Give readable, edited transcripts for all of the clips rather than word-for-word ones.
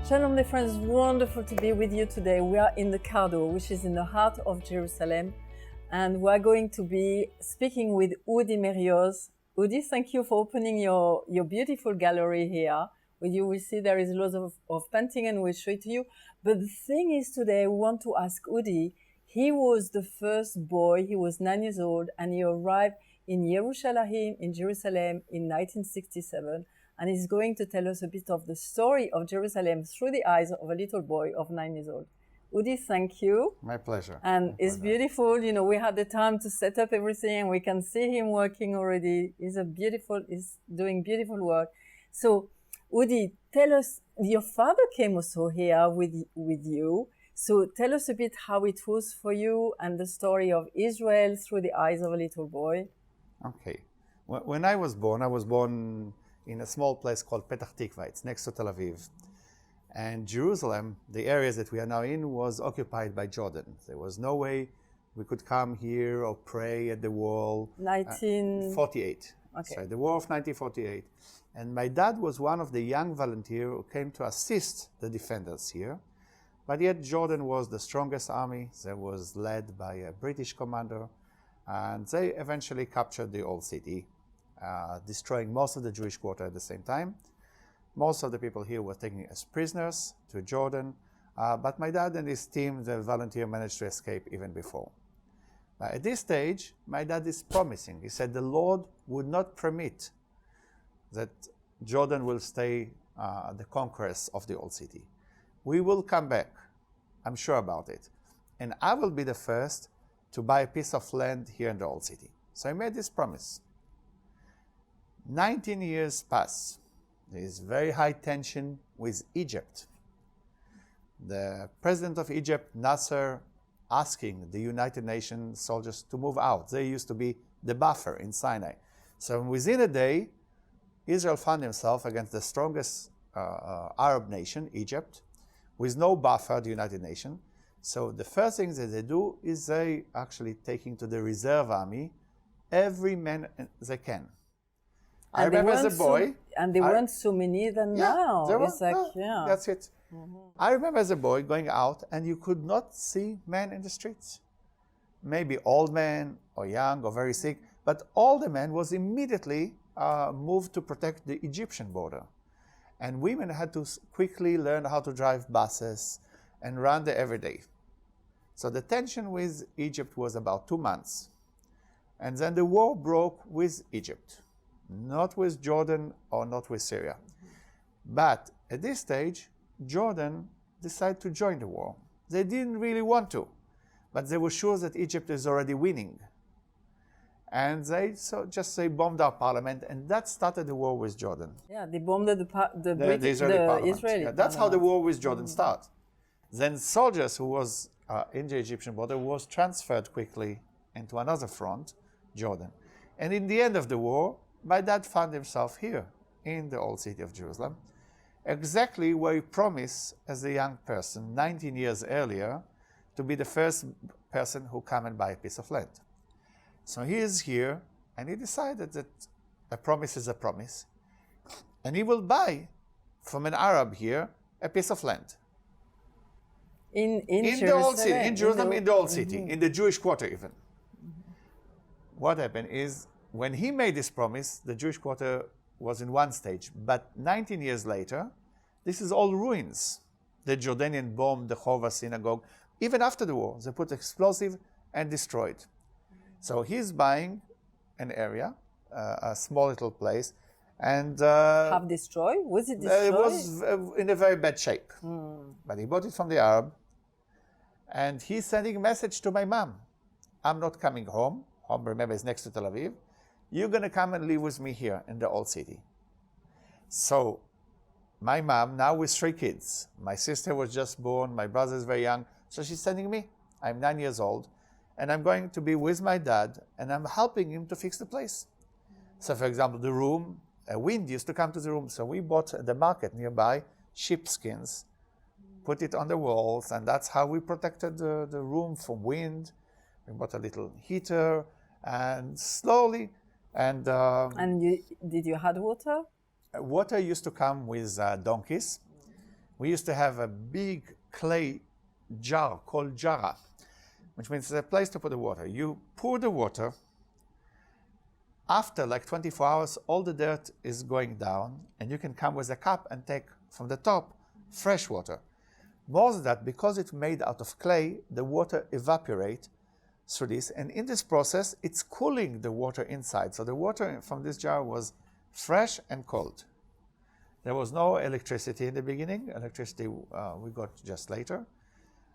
Shalom, dear friends. Wonderful to be with you today. We are in the Cardo, which is in the heart of Jerusalem, and we are going to be speaking with Udi Merios. Udi, thank you for opening your beautiful gallery here. With you, we see there is lots of painting, and we'll show it to you. But the thing is, today we want to ask Udi. He was the first boy. He was 9 years old, and he arrived in Yerushalayim, in Jerusalem, in 1967. And he's going to tell us a bit of the story of Jerusalem through the eyes of a little boy of 9 years old. Udi, thank you. My pleasure. And it's beautiful. You know, we had the time to set up everything, and we can see him working already. He's doing beautiful work. So, Udi, tell us, your father came also here with you. So tell us a bit how it was for you and the story of Israel through the eyes of a little boy. Okay. When I was born in a small place called Petach Tikva. It's next to Tel Aviv. And Jerusalem, the areas that we are now in, was occupied by Jordan. There was no way we could come here or pray at the wall. 1948. Okay. Sorry, the war of 1948. And my dad was one of the young volunteers who came to assist the defenders here. But yet Jordan was the strongest army that was led by a British commander. And they eventually captured the old city, destroying most of the Jewish quarter at the same time. Most of the people here were taken as prisoners to Jordan, but my dad and his team, the volunteer, managed to escape even before. At this stage, my dad is promising. He said the Lord would not permit that Jordan will stay the conquerors of the old city. We will come back, I'm sure about it. And I will be the first to buy a piece of land here in the old city. So I made this promise. 19 years pass. There is very high tension with Egypt. The president of Egypt, Nasser, asking the United Nations soldiers to move out. They used to be the buffer in Sinai. So within a day, Israel found himself against the strongest Arab nation, Egypt, with no buffer, the United Nations. So the first thing that they do is they actually taking to the reserve army every man they can. I remember as a boy. And there weren't so many than now. That's it. Mm-hmm. I remember as a boy going out and you could not see men in the streets. Maybe old men or young or very sick, but all the men was immediately moved to protect the Egyptian border. And women had to quickly learn how to drive buses and run there every day. So the tension with Egypt was about 2 months. And then the war broke with Egypt. Not with Jordan or not with Syria. But at this stage, Jordan decided to join the war. They didn't really want to, but they were sure that Egypt is already winning. And they bombed our parliament, and that started the war with Jordan. Yeah, they bombed the Israeli parliament. Israeli that's how the war with Jordan started. Then soldiers who was in the Egyptian border was transferred quickly into another front, Jordan. And in the end of the war, my dad found himself here in the old city of Jerusalem, exactly where he promised as a young person, 19 years earlier, to be the first person who come and buy a piece of land. So he is here, and he decided that a promise is a promise, and he will buy from an Arab here a piece of land. In the old city, in Jerusalem, in the old city, in the Jewish quarter even. What happened is, when he made this promise, the Jewish quarter was in one stage, but 19 years later, this is all ruins. The Jordanian bombed the Hova synagogue. Even after the war, they put explosive and destroyed. So he's buying an area, a small little place, and half destroyed? Was it destroyed? It was in a very bad shape. But he bought it from the Arab, and he's sending a message to my mom. I'm not coming home. Home, remember, is next to Tel Aviv. You're going to come and live with me here in the old city. So my mom, now with 3 kids, my sister was just born, my brother is very young, so she's sending me. I'm 9 years old, and I'm going to be with my dad, and I'm helping him to fix the place. So for example, the room, a wind used to come to the room, so we bought at the market nearby sheepskins, put it on the walls, and that's how we protected the room from wind. We bought a little heater, and slowly, and did you have water? Water used to come with donkeys, we used to have a big clay jar called jara, which means it's a place to put the water. You pour the water. After like 24 hours, all the dirt is going down, and you can come with a cup and take from the top fresh water. More than that, because it's made out of clay, the water evaporates through this, and in this process, it's cooling the water inside. So the water from this jar was fresh and cold. There was no electricity in the beginning. Electricity we got just later.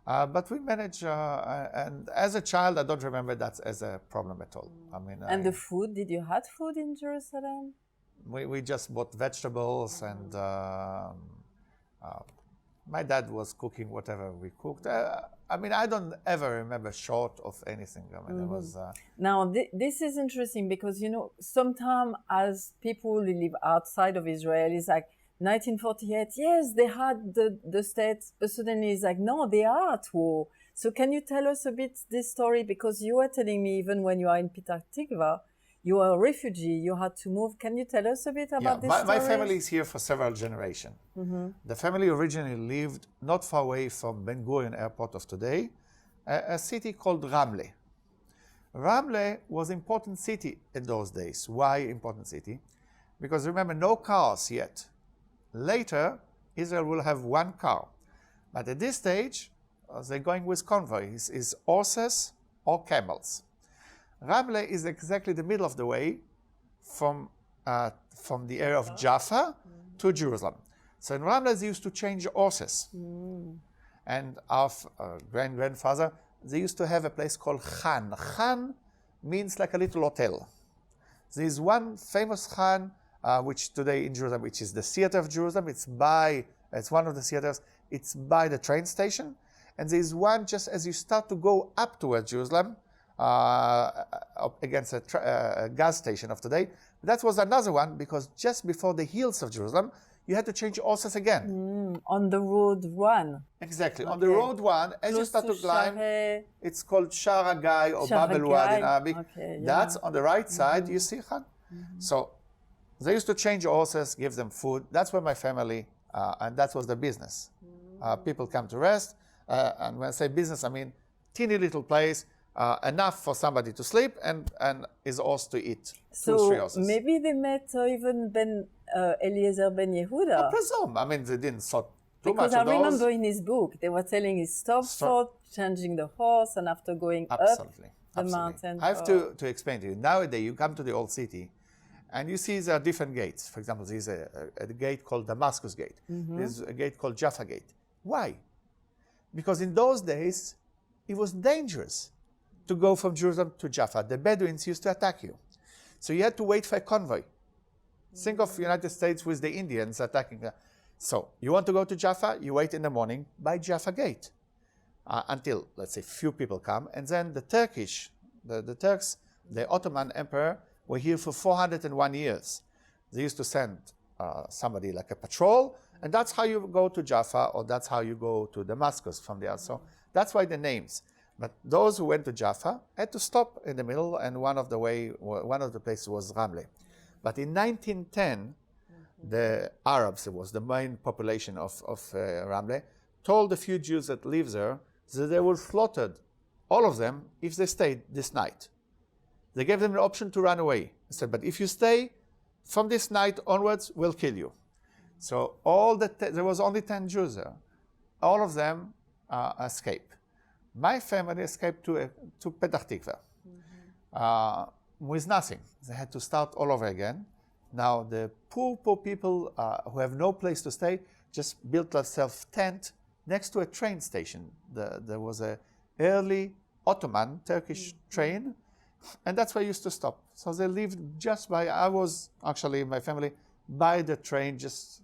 But we managed, and as a child, I don't remember that as a problem at all. I mean, And the food, did you had food in Jerusalem? we just bought vegetables, and my dad was cooking whatever we cooked. I mean, I don't ever remember short of anything. I mean, it was... Now, this is interesting because, you know, sometimes as people who live outside of Israel, it's like 1948, yes, they had the states, but suddenly it's like, no, they are at war. So can you tell us a bit this story? Because you were telling me even when you are in Petah Tikva, you are a refugee, you had to move. Can you tell us a bit about this story? My family is here for several generations. The family originally lived not far away from Ben Gurion Airport of today, a city called Ramle. Ramle was an important city in those days. Why important city? Because remember, no cars yet. Later, Israel will have one car. But at this stage, they're going with convoys, is horses or camels. Ramle is exactly the middle of the way from the area of Jaffa to Jerusalem. So in Ramle, they used to change horses. And our grandfather, they used to have a place called Khan. Khan means like a little hotel. There is one famous Khan, which today in Jerusalem, which is the theater of Jerusalem. It's one of the theaters. It's by the train station. And there is one just as you start to go up towards Jerusalem, against a gas station of today. That was another one because just before the hills of Jerusalem, you had to change horses again. On the road one. Exactly. Okay. On the road one, as you start to climb, it's called Shar Hagai or Bab El Wad in Arabic. Okay, yeah. That's on the right side, you see, Khan? So they used to change horses, give them food. That's where my family, and that was the business. People come to rest. And when I say business, I mean teeny little place, enough for somebody to sleep and his horse to eat. So 3 horses. maybe they met even Eliezer ben Yehuda. I presume. I mean, they didn't thought too Because much I of those. remember in his book, they were telling he stopped for changing the horse and after going Absolutely. up the mountain. I have to explain to you. Nowadays, you come to the old city and you see there are different gates. For example, there's a gate called Damascus Gate. There's a gate called Jaffa Gate. Why? Because in those days, it was dangerous to go from Jerusalem to Jaffa. The Bedouins used to attack you. So you had to wait for a convoy. Think of the United States with the Indians attacking. So you want to go to Jaffa, you wait in the morning by Jaffa Gate until, let's say, few people come. And then the Turks, the Ottoman Emperor, were here for 401 years. They used to send somebody like a patrol, and that's how you go to Jaffa, or that's how you go to Damascus from there. So that's why the names. But those who went to Jaffa had to stop in the middle, and one of the places was Ramle. But in 1910, the Arabs, it was the main population of Ramle, told the few Jews that live there that they were slaughtered, all of them, if they stayed this night. They gave them the option to run away. They said, but if you stay, from this night onwards, we'll kill you. So there was only 10 Jews there. All of them escaped. My family escaped to Petah Tikva with nothing. They had to start all over again. Now the poor people who have no place to stay just built themselves tent next to a train station. There was a early Ottoman Turkish train, and that's where I used to stop. So they lived just by. I was actually my family by the train, just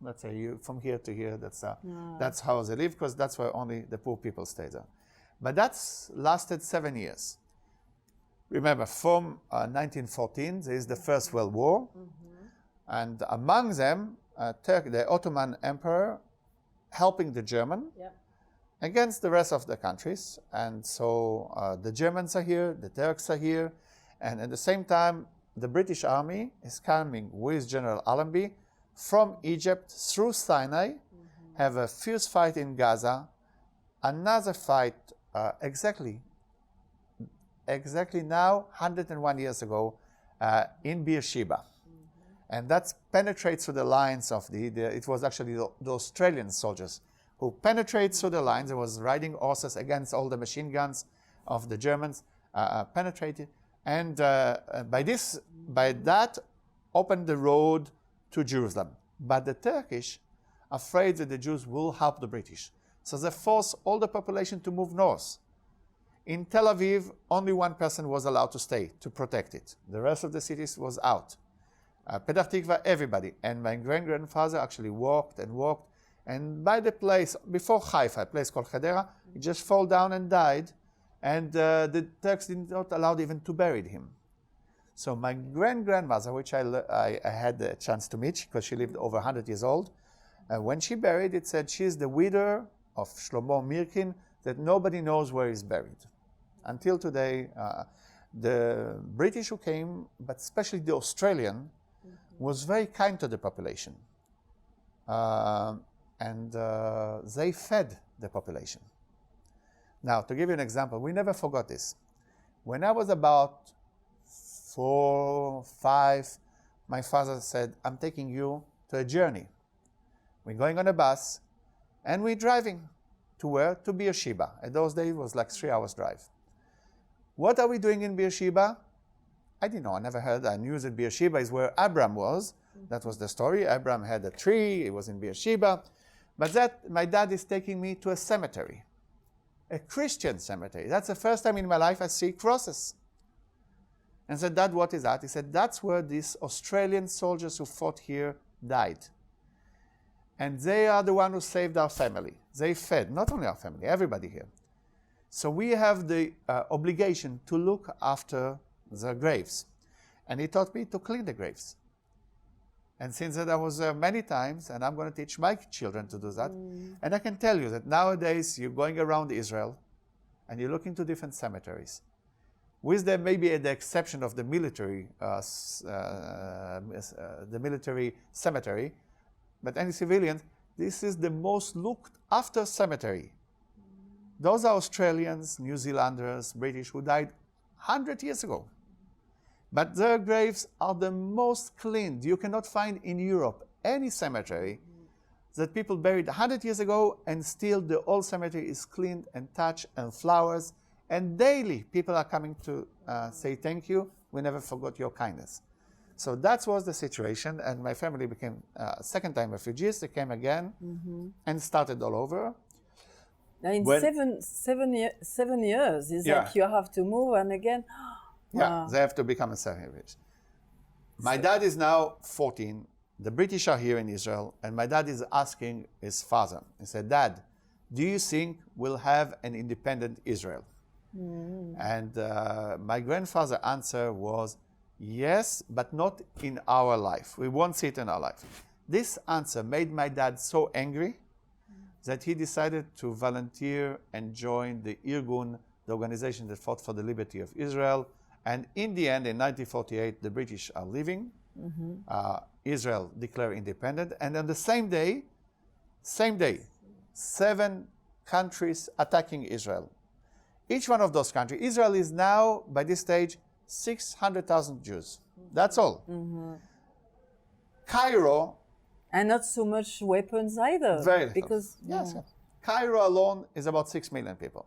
let's say from here to here. That's how they lived, because that's where only the poor people stayed there. But that's lasted 7 years. Remember, from 1914, there is the First World War, and among them, the Ottoman Emperor helping the German against the rest of the countries. And so the Germans are here, the Turks are here, and at the same time, the British Army is coming with General Allenby from Egypt through Sinai, have a fierce fight in Gaza, another fight exactly now, 101 years ago, in Beersheba. And that penetrates through the lines of it was actually the Australian soldiers who penetrated through the lines. They was riding horses against all the machine guns of the Germans, penetrated. And by that, opened the road to Jerusalem. But the Turkish, afraid that the Jews will help the British, so they forced all the population to move north. In Tel Aviv, only one person was allowed to stay to protect it. The rest of the cities was out. Petah Tikva, everybody. And my grandfather actually walked, and by the place, before Haifa, a place called Hadera, he just fell down and died, and the Turks did not allow even to bury him. So my grandmother, which I had the chance to meet, because she lived over 100 years old, when she buried, it said she's the widow of Shlomo Mirkin, that nobody knows where he's buried. Until today, the British who came, but especially the Australian, was very kind to the population. And they fed the population. Now, to give you an example, we never forgot this. When I was about 4, 5, my father said, I'm taking you to a journey. We're going on a bus, and we're driving. To where? To Beersheba. At those days, it was like 3 hours drive. What are we doing in Beersheba? I didn't know. I never heard. I knew that Beersheba is where Abraham was. That was the story. Abraham had a tree. It was in Beersheba. But my dad is taking me to a cemetery, a Christian cemetery. That's the first time in my life I see crosses. And I said, Dad, what is that? He said, that's where these Australian soldiers who fought here died. And they are the one who saved our family. They fed, not only our family, everybody here. So we have the obligation to look after the graves. And he taught me to clean the graves. And since that I was many times, and I'm going to teach my children to do that. And I can tell you that nowadays you're going around Israel and you look into different cemeteries. With the maybe the exception of the military cemetery, but any civilian, this is the most looked after cemetery. Those are Australians, New Zealanders, British who died 100 years ago. But their graves are the most cleaned. You cannot find in Europe any cemetery that people buried 100 years ago and still the old cemetery is cleaned and touched and flowers. And daily people are coming to say thank you. We never forgot your kindness. So that was the situation, and my family became second-time refugees. They came again and started all over. Now in 7 years, is that you have to move and again? Yeah, they have to become a second refugee. My dad is now 14. The British are here in Israel, and my dad is asking his father. He said, Dad, do you think we'll have an independent Israel? And my grandfather's answer was, yes, but not in our life. We won't see it in our life. This answer made my dad so angry that he decided to volunteer and join the Irgun, the organization that fought for the liberty of Israel. And in the end, in 1948, the British are leaving. Israel declared independent. And on the same day, 7 countries attacking Israel. Each one of those countries, Israel is now, by this stage, 600,000 Jews. That's all. Cairo. And not so much weapons either. Very little. Because, yes. Cairo alone is about 6 million people.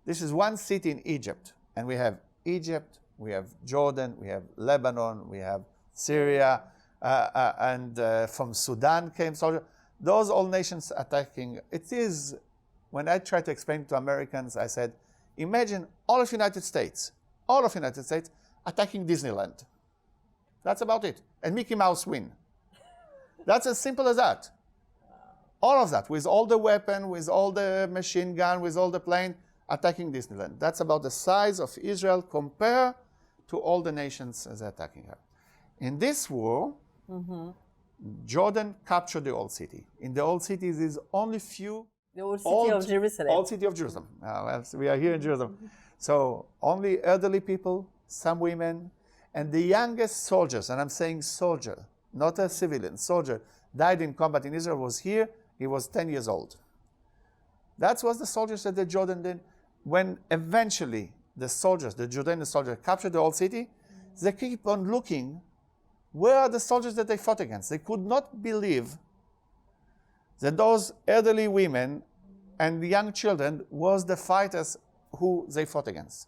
This is one city in Egypt. And we have Egypt, we have Jordan, we have Lebanon, we have Syria, and from Sudan came soldiers. Those all nations attacking. It is, when I try to explain to Americans, I said, imagine all of United States attacking Disneyland. That's about it. And Mickey Mouse win. That's as simple as that. All of that, with all the weapon, with all the machine gun, with all the plane, attacking Disneyland. That's about the size of Israel compared to all the nations as attacking her. In this war, Jordan captured the old city. In the old city, there's only few. The old city of Jerusalem. Old city of Jerusalem. Well, we are here in Jerusalem. So only elderly people, some women, and the youngest soldiers, and I'm saying soldier, not a civilian, soldier, died in combat in Israel, was here he was 10 years old. That was the soldiers that the Jordan did. When eventually the soldiers, the Jordanian soldiers, captured the old city, they keep on looking, where are the soldiers that they fought against? They could not believe that those elderly women and young children was the fighters who they fought against.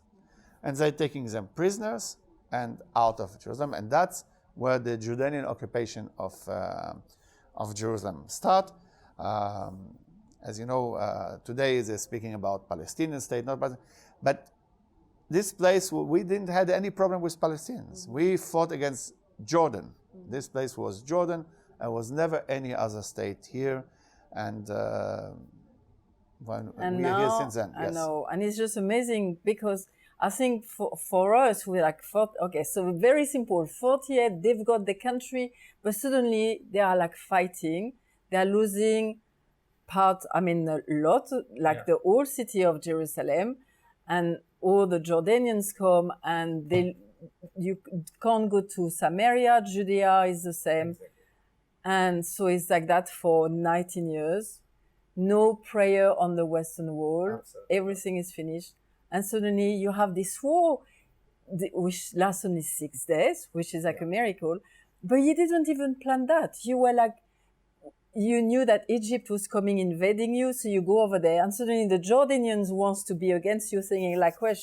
And they're taking them prisoners and out of Jerusalem. And that's where the Jordanian occupation of Jerusalem start. As you know, today they're speaking about Palestinian state, not Palestine. But this place, we didn't have any problem with Palestinians. We fought against Jordan. This place was Jordan. There was never any other state here. And and we now, are here since then. I Yes. know, and it's just amazing because I think for us, we're like, okay, so very simple. 48, they've got the country, but suddenly they are like fighting. They are losing a lot, like the whole city of Jerusalem, and all the Jordanians come, and you can't go to Samaria. Judea is the same. Exactly. And so it's like that for 19 years. No prayer on the Western Wall. Absolutely. Everything is finished. And suddenly you have this war, which lasts only 6 days, which is like a miracle. But you didn't even plan that. You were like, you knew that Egypt was coming, invading you, so you go over there. And suddenly the Jordanians wants to be against you, thinking like, well,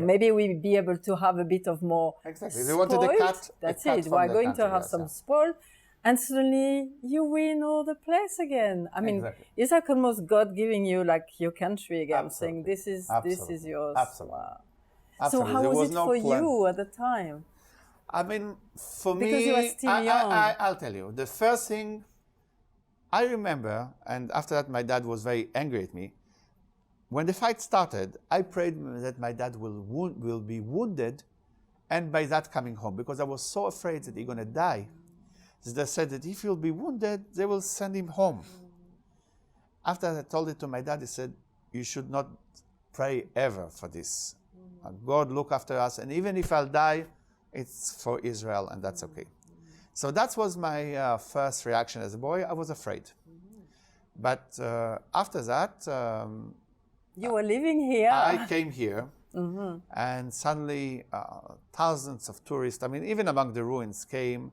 maybe we'll be able to have a bit of more Exactly. They wanted a spoiled. cut. That's a cut it. from We're the going country, to have yes, some yeah. spoil. And suddenly you win all the place again. I mean, Exactly. it's like almost God giving you like your country again, Absolutely. saying this is Absolutely. yours. Absolutely. Wow. Absolutely. So how There was it no for plan. you at the time? I mean, for Because me, you were still young. I'll tell you. The first thing I remember, and after that my dad was very angry at me, when the fight started, I prayed that my dad will be wounded and by that coming home, because I was so afraid that he's going to die. So they said that if he'll be wounded, they will send him home. After I told it to my dad, he said, you should not pray ever for this. God look after us, and even if I'll die, it's for Israel, and that's okay. So that was my first reaction as a boy. I was afraid. But after that, You were living here. I came here, and suddenly thousands of tourists, I mean, even among the ruins came.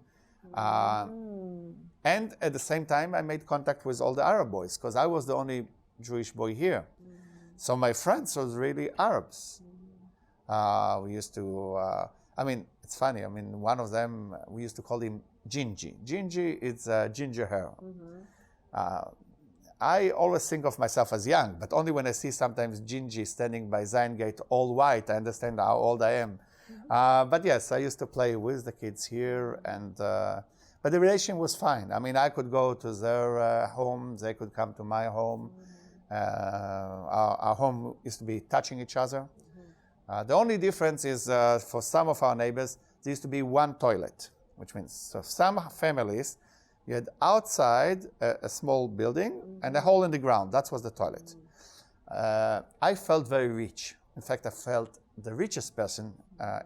And at the same time, I made contact with all the Arab boys, because I was the only Jewish boy here. So my friends was really Arabs. We used to, it's funny. I mean, one of them, we used to call him Gingy. Gingy is ginger hair. I always think of myself as young, but only when I see sometimes Gingy standing by Zion Gate all white, I understand how old I am. But yes, I used to play with the kids here, and but the relation was fine. I mean, I could go to their home, they could come to my home. Our home used to be touching each other. The only difference is for some of our neighbors, there used to be one toilet, which means so some families, you had outside a small building and a hole in the ground. That was the toilet. I felt very rich. In fact, I felt the richest person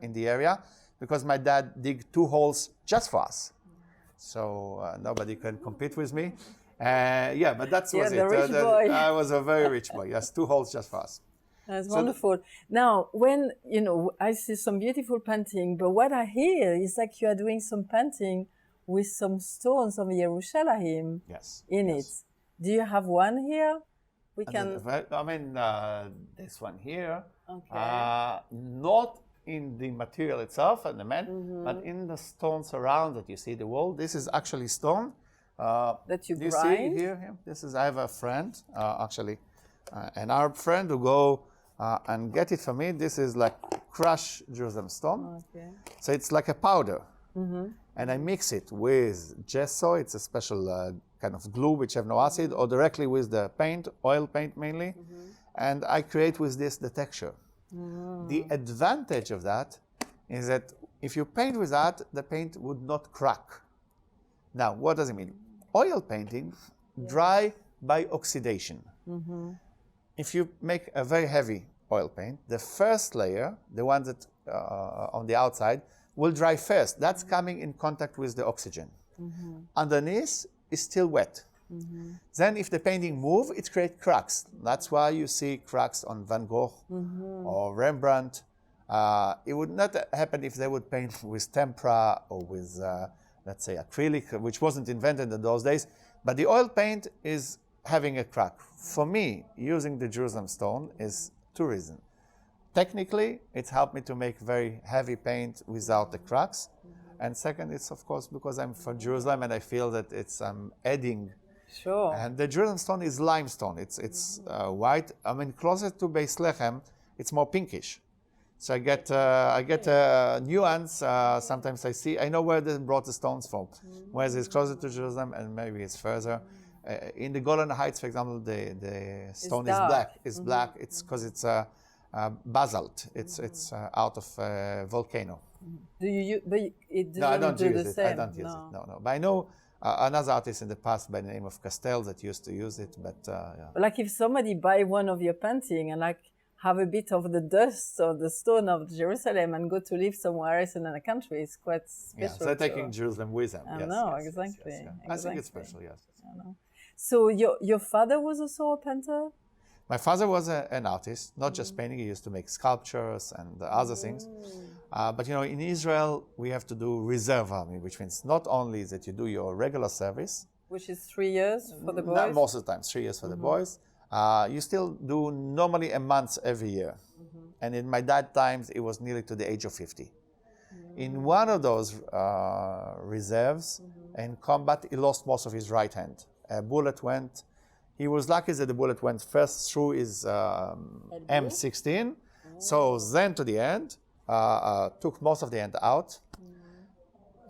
in the area because my dad dig 2 holes just for us. So nobody can compete with me. But that was it. the rich boy. I was a very rich boy. Yes, 2 holes just for us. That's wonderful. Now, when, I see some beautiful painting, but what I hear is like you are doing some painting with some stones of Yerushalayim in it. Do you have one here? We can... This one here, Okay. not in the material itself and the man, but in the stones around it. You see the wall? This is actually stone. That you do you grind? see here? This is, I have a friend, an Arab friend who go and get it for me. This is like crushed Jerusalem stone. Okay. So it's like a powder. And I mix it with gesso. It's a special kind of glue which have no acid, or directly with the paint, oil paint mainly. And I create with this the texture. The advantage of that is that if you paint with that, the paint would not crack. Now, what does it mean? Oil painting dry by oxidation. If you make a very heavy oil paint, the first layer, the one that on the outside, will dry first. That's coming in contact with the oxygen. Underneath is still wet. Then if the painting move, it creates cracks. That's why you see cracks on Van Gogh or Rembrandt. It would not happen if they would paint with tempera or with, let's say, acrylic, which wasn't invented in those days. But the oil paint is having a crack. For me, using the Jerusalem stone is two reasons. Technically, it's helped me to make very heavy paint without the cracks. And second, it's of course because I'm from Jerusalem and I feel that I'm adding. Sure. And the Jerusalem stone is limestone. It's white. I mean, closer to Beis Lechem, it's more pinkish. So I get a nuance. Sometimes I know where they brought the stones from. Whereas it's closer to Jerusalem and maybe it's further. In the Golan Heights, for example, the stone is black. It's black. It's because it's basalt. It's out of a volcano. Do you? But it No, I don't do use the it. same. I don't use it. No. But I know another artist in the past by the name of Castell that used to use it. But yeah. Like if somebody buy one of your painting and like have a bit of the dust or the stone of Jerusalem and go to live somewhere else in another country, it's quite special. Yeah, so they're taking Jerusalem with them. I know, exactly. I think it's special, yes. I know. So your father was also a painter? My father was an artist, not just painting. He used to make sculptures and other things. But you know, in Israel, we have to do reserve army, which means not only that you do your regular service, which is 3 years for the boys? Not most of the time, 3 years for the boys. You still do normally a month every year. And in my dad times, it was nearly to the age of 50. In one of those reserves, in combat, he lost most of his right hand. A bullet went. He was lucky that the bullet went first through his M16. So then to the end, took most of the end out.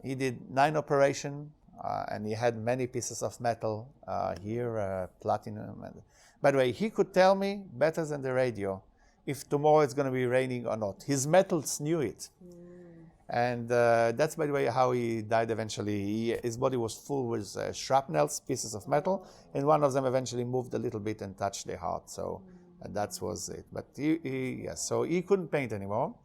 He did 9 operations, and he had many pieces of metal here, platinum. By the way, he could tell me better than the radio if tomorrow it's going to be raining or not. His metals knew it. And that's, by the way, how he died eventually. His body was full with shrapnels, pieces of metal, and one of them eventually moved a little bit and touched the heart. So that was it. But so he couldn't paint anymore.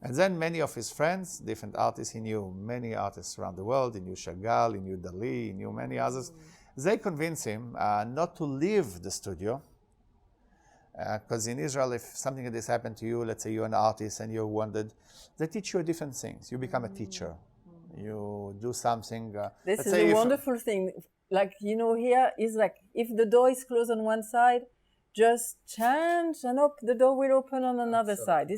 And then many of his friends, different artists, he knew many artists around the world. He knew Chagall, he knew Dali, he knew many others. They convinced him not to leave the studio. Because in Israel, if something like this happened to you, let's say you're an artist and you're wounded, they teach you different things. You become a teacher. You do something. This is a wonderful thing. Like, you know, here is like, if the door is closed on one side, just change and the door will open on another side.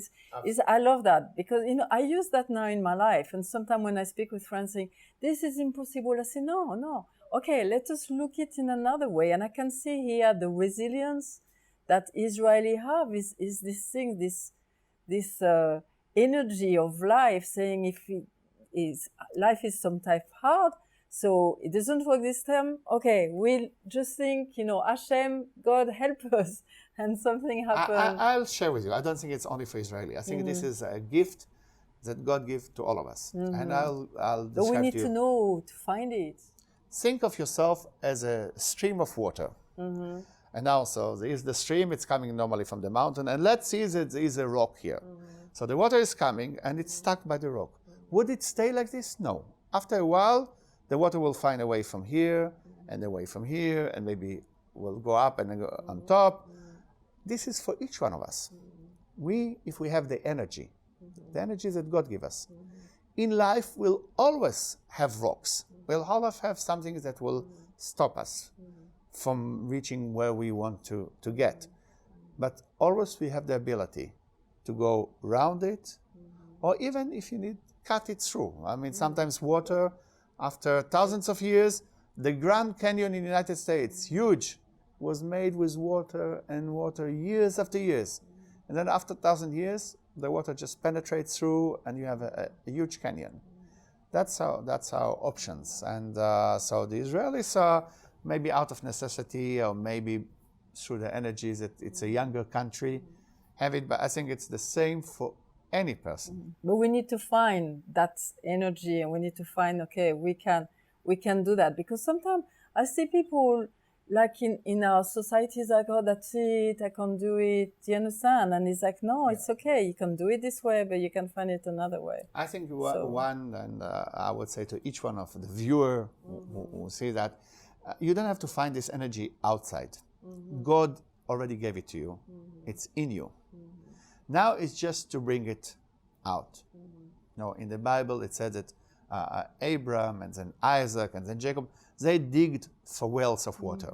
I love that because, you know, I use that now in my life. And sometimes when I speak with friends saying, this is impossible, I say, no. Okay, let us look it in another way. And I can see here the resilience that Israeli have is this thing, this energy of life, saying life is sometimes hard, so it doesn't work this time. Okay, we'll just think, you know, Hashem, God help us, and something happens. I'll share with you. I don't think it's only for Israeli. I think this is a gift that God gives to all of us, and I'll describe But we need to you. to know to find it. Think of yourself as a stream of water. And also, there is the stream, it's coming normally from the mountain, and let's see that there is a rock here. So the water is coming, and it's stuck by the rock. Would it stay like this? No. After a while, the water will find a way from here, and away from here, and maybe will go up and then go on top. This is for each one of us. If we have the energy that God gives us, in life we'll always have rocks. We'll always have something that will stop us from reaching where we want to get. But always we have the ability to go around it, or even if you need, cut it through. I mean, sometimes water, after thousands of years, the Grand Canyon in the United States, huge, was made with water and water years after years. And then after 1,000 years, the water just penetrates through and you have a huge canyon. That's our options. And so the Israelis are maybe out of necessity or maybe through the energies that it's a younger country, have it, but I think it's the same for any person. But we need to find that energy and we need to find, okay, we can do that. Because sometimes I see people like in our societies like, oh, that's it, I can't do it. Do you understand? And it's like, no, it's okay. You can do it this way, but you can find it another way. I think one, and I would say to each one of the viewer who see that, You don't have to find this energy outside. God already gave it to you. It's in you. Now it's just to bring it out. No, in the Bible it said that Abraham and then Isaac and then Jacob, they digged for wells of water.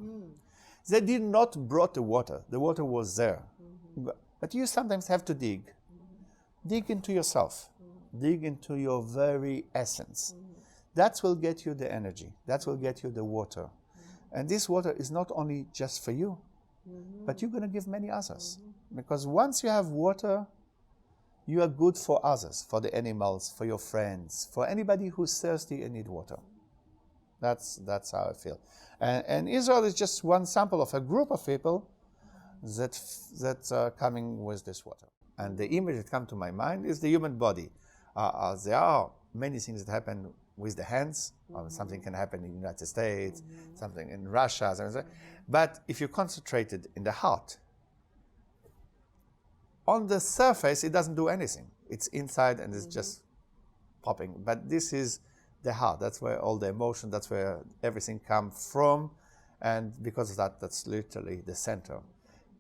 They did not brought the water. The water was there. But you sometimes have to dig. Dig into yourself. Dig into your very essence. That will get you the energy. That will get you the water. And this water is not only just for you, but you're going to give many others. Because once you have water, you are good for others, for the animals, for your friends, for anybody who's thirsty and need water. That's how I feel. And Israel is just one sample of a group of people that are coming with this water. And the image that comes to my mind is the human body. There are many things that happen with the hands. Something can happen in the United States, something in Russia. Something. But if you're concentrated in the heart, on the surface, it doesn't do anything. It's inside and it's just popping. But this is the heart. That's where all the emotion, that's where everything comes from. And because of that, that's literally the center.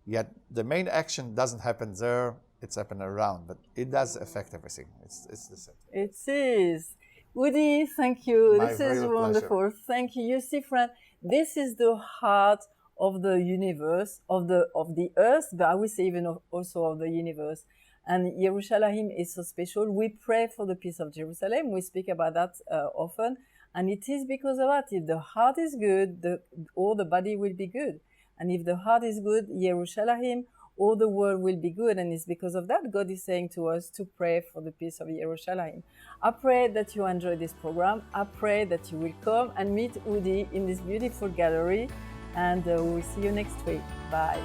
Yet the main action doesn't happen there. It's happening around, but it does affect everything. It's the center. It is. Udi, thank you. My This is real wonderful. pleasure. Thank you. You see, friend, this is the heart of the universe, of the earth, but I would say even also of the universe. And Jerusalem is so special. We pray for the peace of Jerusalem. We speak about that often. And it is because of that. If the heart is good, all the body will be good. And if the heart is good, Jerusalem, all the world will be good. And it's because of that God is saying to us to pray for the peace of Jerusalem. I pray that you enjoy this program. I pray that you will come and meet Udi in this beautiful gallery. And we will see you next week. Bye.